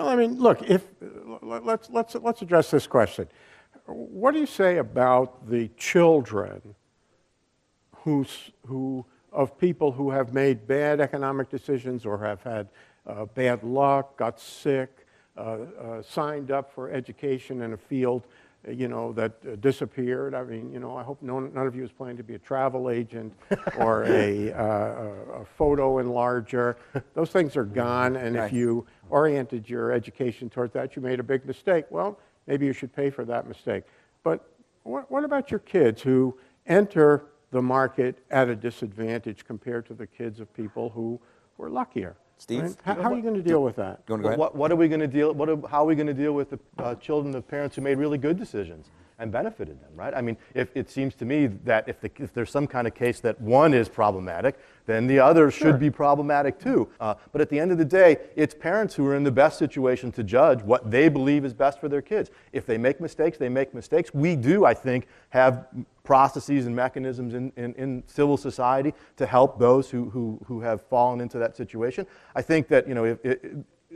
Well, I mean, look, let's address this question. What do you say about the children of people who have made bad economic decisions or have had bad luck, got sick, signed up for education in a field, that disappeared? I mean, I hope none of you is planning to be a travel agent or a photo enlarger. Those things are gone, and if you oriented your education toward that, you made a big mistake. Well, maybe you should pay for that mistake. But what about your kids who enter the market at a disadvantage compared to the kids of people who were luckier? Steve? Right? How are you going to deal with that? You want to go ahead? What are we going to deal? How are we going to deal with the children of parents who made really good decisions and benefited them? Right? I mean, if it seems to me that if there's some kind of case that one is problematic, then the other should be problematic too. But at the end of the day, it's parents who are in the best situation to judge what they believe is best for their kids. If they make mistakes, they make mistakes. We do, I think, have processes and mechanisms in civil society to help those who have fallen into that situation. I think that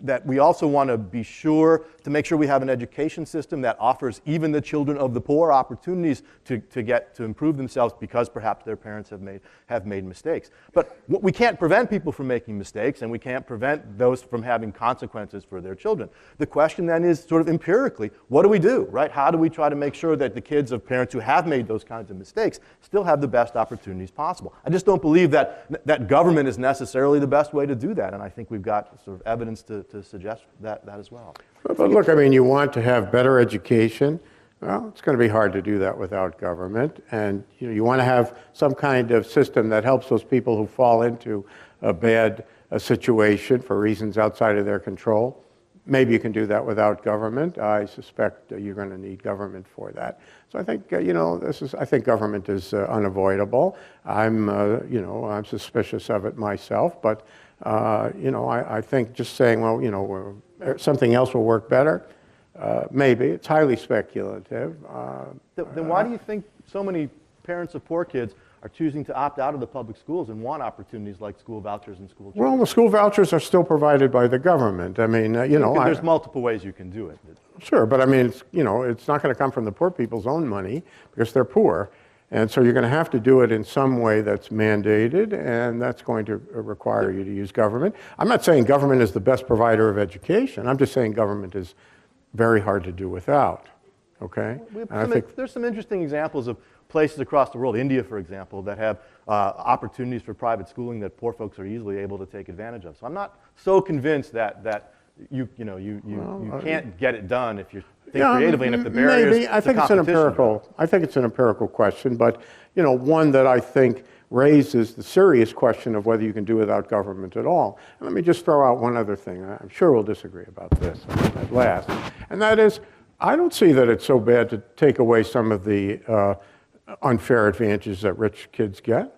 that we also want to be sure to make sure we have an education system that offers even the children of the poor opportunities to improve themselves because perhaps their parents have made mistakes. But we can't prevent people from making mistakes, and we can't prevent those from having consequences for their children. The question then is sort of empirically, what do we do, right? How do we try to make sure that the kids of parents who have made those kinds of mistakes still have the best opportunities possible? I just don't believe that government is necessarily the best way to do that, and I think we've got sort of evidence to suggest that as well. But look, I mean, you want to have better education. Well, it's going to be hard to do that without government. And you want to have some kind of system that helps those people who fall into a bad situation for reasons outside of their control. Maybe you can do that without government. I suspect you're going to need government for that. So I think I think government is unavoidable. I'm suspicious of it myself, but I think just saying, well, something else will work better. Maybe it's highly speculative. Then why do you think so many parents of poor kids are choosing to opt out of the public schools and want opportunities like school vouchers and school choice? Well, the school vouchers are still provided by the government. I mean, there's multiple ways you can do it. Sure, but I mean, it's not going to come from the poor people's own money because they're poor. And so you're going to have to do it in some way that's mandated, and that's going to require you to use government. I'm not saying government is the best provider of education. I'm just saying government is very hard to do without. Okay? There's some interesting examples of places across the world, India, for example, that have opportunities for private schooling that poor folks are easily able to take advantage of. So I'm not so convinced that you can't get it done if you think creatively, and if the barriers maybe. I think it's an empirical question, but one that I think raises the serious question of whether you can do without government at all. And let me just throw out one other thing. I'm sure we'll disagree about this at last, and that is, I don't see that it's so bad to take away some of the unfair advantages that rich kids get.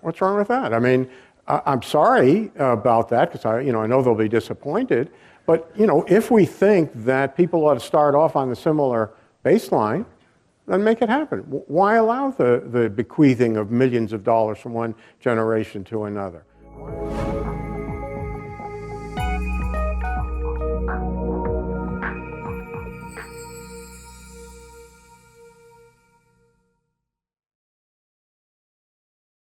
What's wrong with that? I mean, I'm sorry about that because I know they'll be disappointed. But if we think that people ought to start off on a similar baseline, then make it happen. Why allow the bequeathing of millions of dollars from one generation to another?